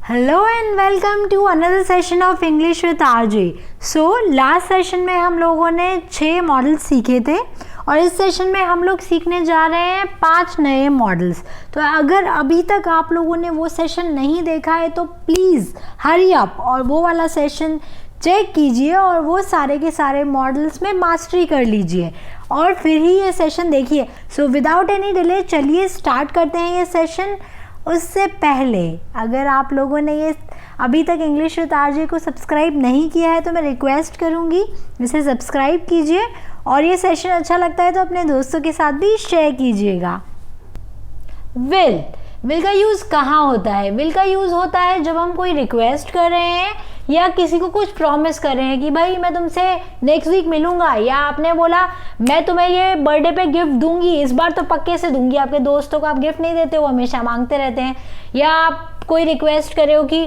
Hello and welcome to another session of English with RJ. So last session में हम लोगों ने 6 models सीखे थे और इस सेशन में हम लोग सीखने जा रहे हैं 5 नए मॉडल्स। तो अगर अभी तक आप लोगों ने वो सेशन नहीं देखा है तो प्लीज़ हरी अप और वो वाला सेशन चेक कीजिए और वो सारे के सारे मॉडल्स में मास्टरी कर लीजिए और फिर ही ये सेशन देखिए। सो विदाउट एनी डिले चलिए स्टार्ट करते हैं ये सेशन। उससे पहले अगर आप लोगों ने ये अभी तक इंग्लिश विद आरजे को सब्सक्राइब नहीं किया है तो मैं रिक्वेस्ट करूँगी इसे सब्सक्राइब कीजिए और ये सेशन अच्छा लगता है तो अपने दोस्तों के साथ भी शेयर कीजिएगा। विल का यूज़ कहाँ होता है? विल का यूज़ होता है जब हम कोई रिक्वेस्ट कर रहे हैं या किसी को कुछ प्रॉमिस कर रहे हैं कि भाई मैं तुमसे नेक्स्ट वीक मिलूंगा, या आपने बोला मैं तुम्हें ये बर्थडे पे गिफ्ट दूंगी, इस बार तो पक्के से दूंगी। आपके दोस्तों को आप गिफ्ट नहीं देते, वो हमेशा मांगते रहते हैं। या आप कोई रिक्वेस्ट कर रहे हो कि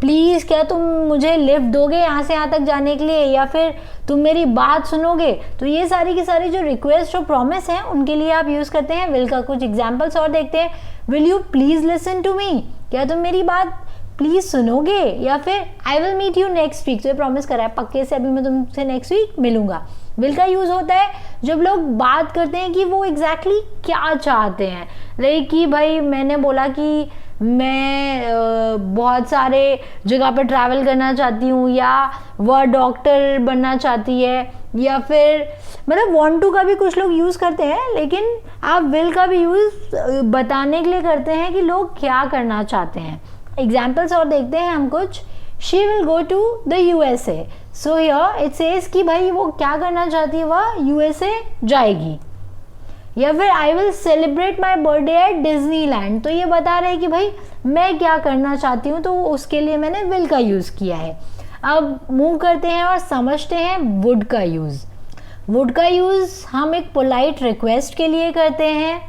प्लीज़ क्या तुम मुझे लिफ्ट दोगे यहाँ से यहाँ तक जाने के लिए, या फिर तुम मेरी बात सुनोगे। तो ये सारी की सारी जो रिक्वेस्ट और प्रॉमिस हैं उनके लिए आप यूज़ करते हैं विल का। कुछ एग्जाम्पल्स और देखते हैं। Will you please listen to me, क्या तुम मेरी बात प्लीज़ सुनोगे। या फिर I will meet you next week, तो ये प्रॉमिस करा है पक्के से अभी मैं तुमसे नेक्स्ट वीक मिलूंगा। विल का यूज़ होता है जब लोग बात करते हैं कि वो एग्जैक्टली क्या चाहते हैं। लाइक कि भाई मैंने बोला कि मैं बहुत सारे जगह पर ट्रैवल करना चाहती हूँ, या वह डॉक्टर बनना चाहती है, या फिर मतलब वांट टू का भी कुछ लोग यूज़ करते हैं, लेकिन आप विल का भी यूज़ बताने के लिए करते हैं कि लोग क्या करना चाहते हैं। एग्जाम्पल्स और देखते हैं हम कुछ। She will go to the USA, so here it says कि भाई वो क्या करना चाहती है, वह USA जाएगी। या फिर I will celebrate my birthday eight Disneyland, तो ये बता रहे हैं कि भाई मैं क्या करना चाहती हूँ, तो उसके लिए मैंने विल का यूज़ किया है। अब मूव करते हैं और समझते हैं वुड का यूज़। वुड का यूज़ हम एक पोलाइट रिक्वेस्ट के लिए करते हैं,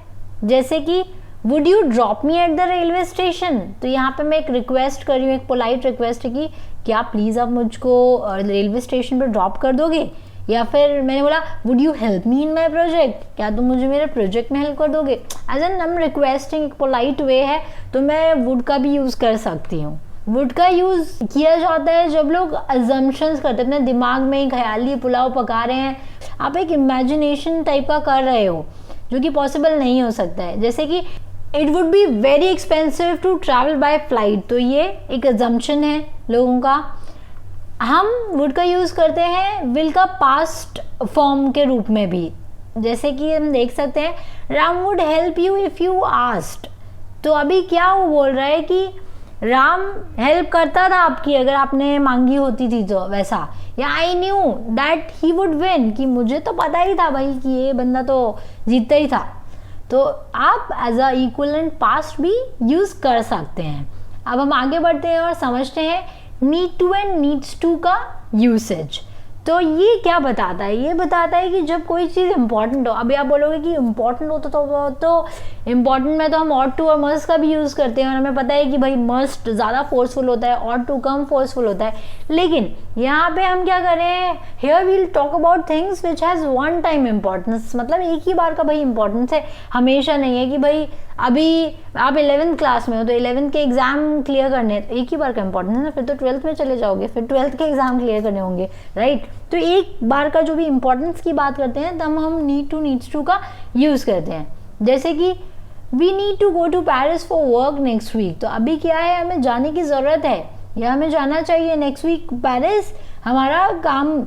जैसे कि would you drop me at the railway station. तो यहाँ पे मैं एक रिक्वेस्ट कर रही हूँ, एक पोलाइट रिक्वेस्ट है कि क्या प्लीज़ आप मुझको रेलवे स्टेशन पर ड्रॉप कर दोगे। या फिर मैंने बोला would you help me in my project, क्या तुम मुझे मेरे प्रोजेक्ट में हेल्प कर दोगे। As an I am requesting, एक पोलाइट वे है, तो मैं वुड का भी यूज़ कर सकती हूँ। वुड का यूज़ किया जाता है जब लोग अजम्पशंस करते हैं, अपने दिमाग में ही ख्याली पुलाव पका रहे हैं, आप एक इमेजिनेशन टाइप का कर रहे हो जो कि पॉसिबल नहीं हो सकता है। जैसे कि it would be very expensive to travel by flight, तो ये एक अजम्पशन है लोगों का। हम वुड का यूज़ करते हैं विल का पास्ट फॉर्म के रूप में भी, जैसे कि हम देख सकते हैं Ram would help you if you asked. तो अभी क्या वो बोल रहा है कि राम हेल्प करता था आपकी अगर आपने मांगी होती थी तो, वैसा। या I knew that he would win, कि मुझे तो पता ही था भाई कि ये बंदा तो जीतता ही था। तो आप एज अ इक्विवेलेंट पास्ट भी यूज़ कर सकते हैं। अब हम आगे बढ़ते हैं और समझते हैं need to and needs to का यूसेज। तो ये क्या बताता है? ये बताता है कि जब कोई चीज़ इंपॉर्टेंट हो, अभी आप बोलोगे कि इंपॉर्टेंट हो तो इम्पॉर्टेंट में तो हम ऑट टू और मस्ट का भी यूज़ करते हैं और हमें पता है कि भाई मस्ट ज़्यादा फोर्सफुल होता है, ऑट टू कम फोर्सफुल होता है। लेकिन यहाँ पे हम क्या कर रहे हैं, here we'll talk about things which has one time importance, मतलब एक ही बार का भाई इंपॉर्टेंस है, हमेशा नहीं है कि भाई अभी आप 11th क्लास में हो तो 11th के एग्जाम क्लियर करने, एक ही बार का इंपॉर्टेंस है ना, फिर तो 12th में चले जाओगे, फिर 12th के एग्जाम क्लियर करने होंगे, राइट। तो एक बार का जो भी इंपॉर्टेंस की बात करते हैं तब हम नीड टू नीड्स टू का यूज़ करते हैं। जैसे कि we need to go to Paris for work next week, तो अभी क्या है, हमें जाने की ज़रूरत है या हमें जाना चाहिए नेक्स्ट वीक पेरिस हमारा काम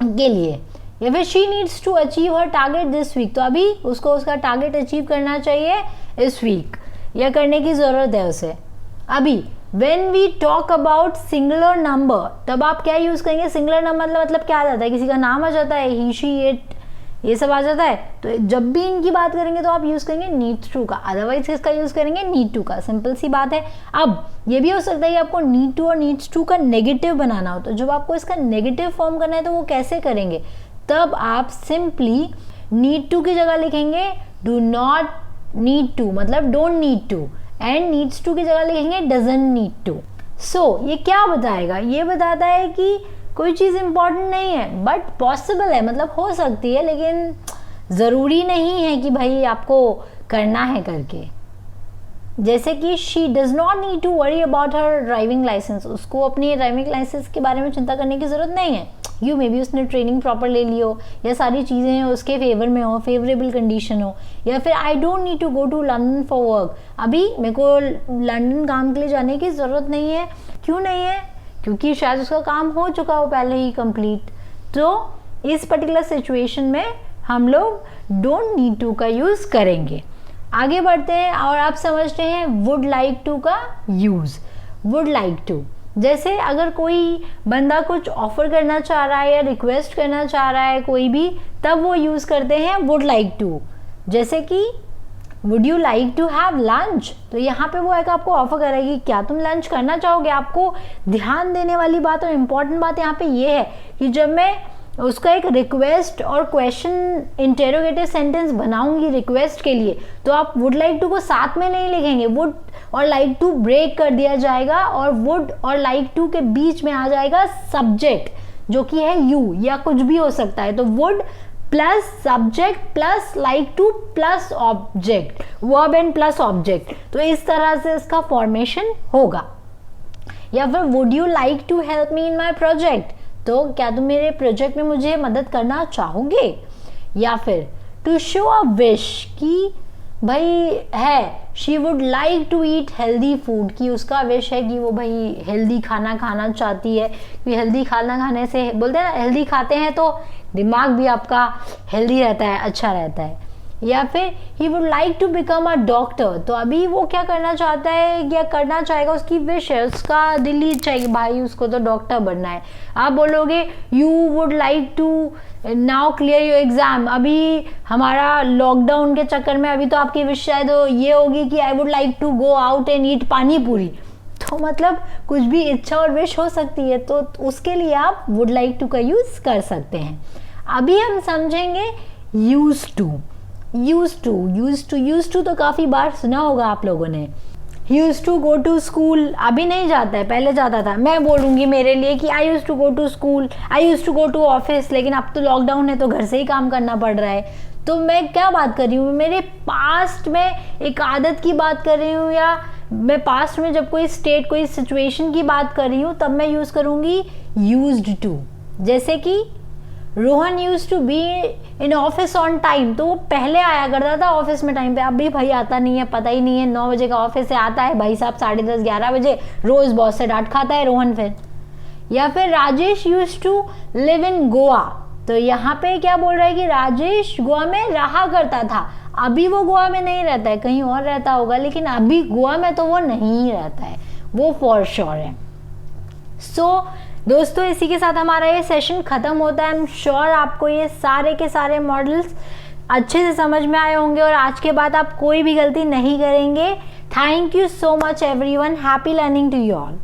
के लिए। या फिर she needs to achieve her target this week, तो अभी उसको उसका टारगेट अचीव करना चाहिए इस वीक, या करने की ज़रूरत है उसे अभी। When we talk about singular number, तब आप क्या यूज़ करेंगे? सिंगुलर नंबर मतलब क्या आ जाता है, किसी का नाम आ जाता है, ही शी इट, ये सब आ जाता है। तो जब भी इनकी बात करेंगे तो आप यूज़ करेंगे नीड टू का, अदरवाइज किसका यूज़ करेंगे? नीड टू का। सिंपल सी बात है। अब ये भी हो सकता है कि आपको नीड टू और नीड्स टू का नेगेटिव बनाना हो, तो जब आपको इसका नेगेटिव फॉर्म करना है तो वो कैसे करेंगे? तब आप सिंपली नीड टू की जगह लिखेंगे डू नॉट नीड टू, मतलब don't need to, and needs to की जगह लिखेंगे डजंट नीड टू। सो ये क्या बताएगा? ये बताता है कि कोई चीज़ इंपॉर्टेंट नहीं है बट पॉसिबल है, मतलब हो सकती है, लेकिन ज़रूरी नहीं है कि भाई आपको करना है करके। जैसे कि she does not need to worry about her driving licence, उसको अपनी ड्राइविंग लाइसेंस के बारे में चिंता करने की ज़रूरत नहीं है। यू मे बी उसने ट्रेनिंग प्रॉपर ले ली हो, या सारी चीज़ें उसके फेवर में हो, फेवरेबल कंडीशन हो, या फिर I don't need to go to London for work, अभी मेरे को लंदन काम के लिए जाने की ज़रूरत नहीं है। क्यों नहीं है? क्योंकि शायद उसका काम हो चुका हो पहले ही कंप्लीट। तो इस पर्टिकुलर सिचुएशन में हम लोग डोंट नीड टू का यूज़ करेंगे। आगे बढ़ते हैं और आप समझते हैं वुड लाइक टू का यूज़। वुड लाइक टू, जैसे अगर कोई बंदा कुछ ऑफर करना चाह रहा है या रिक्वेस्ट करना चाह रहा है कोई भी, तब वो यूज़ करते हैं वुड लाइक टू। जैसे कि would you like to have lunch, तो यहाँ पे वो एक आपको ऑफर करेगी, क्या तुम लंच करना चाहोगे। आपको ध्यान देने वाली बात और इम्पॉर्टेंट बात यहाँ पे ये है कि जब मैं उसका एक रिक्वेस्ट और क्वेश्चन इंटेरोगेटिव सेंटेंस बनाऊंगी रिक्वेस्ट के लिए, तो आप वुड लाइक टू को साथ में नहीं लिखेंगे, वुड और लाइक टू ब्रेक कर दिया जाएगा और वुड और लाइक टू के बीच में आ जाएगा सब्जेक्ट, जो कि है यू या कुछ भी हो सकता है। तो would plus subject plus like to plus object, verb and plus object, तो इस तरह से इसका फॉर्मेशन होगा। या फिर would you like to help me in my project, तो क्या तुम मेरे प्रोजेक्ट में मुझे मदद करना चाहोगे। या फिर टू शो अ विश, कि भाई है she would like to eat healthy food, कि उसका विश है कि वो भाई हेल्दी खाना खाना चाहती है, कि हेल्दी खाना खाने से बोलते हैं ना, हेल्दी खाते हैं तो दिमाग भी आपका हेल्दी रहता है, अच्छा रहता है। या फिर he would like to become a doctor, तो अभी वो क्या करना चाहता है या करना चाहेगा, उसकी विश है, उसका दिल ही चाहिए भाई उसको तो डॉक्टर बनना है। आप बोलोगे you would like to now clear your exam, अभी हमारा लॉकडाउन के चक्कर में अभी तो आपकी विश शायद ये होगी कि I would like to go out and eat pani puri, तो मतलब कुछ भी इच्छा और विश हो सकती है, तो उसके लिए आप वुड लाइक टू का यूज़ कर सकते हैं। अभी हम समझेंगे यूज टू। यूज टू तो काफ़ी बार सुना होगा आप लोगों ने। Use to go to school, अभी नहीं जाता है, पहले जाता था। मैं बोलूँगी मेरे लिए कि I use to go to school, I use to go to office, लेकिन अब तो लॉकडाउन है तो घर से ही काम करना पड़ रहा है। तो मैं क्या बात कर रही हूँ, मेरे पास्ट में एक आदत की बात कर रही हूँ, या मैं पास्ट में जब कोई स्टेट कोई सिचुएशन की बात कर रही हूँ तब मैं यूज़ करूँगी यूज्ड टू। जैसे कि Rohan use to be in office on time, तो वो पहले आया करता था ऑफिस में टाइम पे, अब भी भाई आता नहीं है, पता ही नहीं है, 9 बजे का ऑफिस से आता है भाई साहब 10:30 11 बजे, रोज बॉस से डांट खाता है रोहन फिर। या फिर Rajesh use to live in Goa, तो यहाँ पे क्या बोल रहा है कि राजेश गोवा में रहा करता था, अभी वो गोवा में नहीं रहता है, कहीं और रहता होगा, लेकिन अभी गोवा में तो वो नहीं रहता है, वो फॉर श्योर है। सो दोस्तों इसी के साथ हमारा ये सेशन ख़त्म होता है। आई एम श्योर आपको ये सारे के सारे मॉडल्स अच्छे से समझ में आए होंगे और आज के बाद आप कोई भी गलती नहीं करेंगे। Thank you so much everyone, happy learning to you all.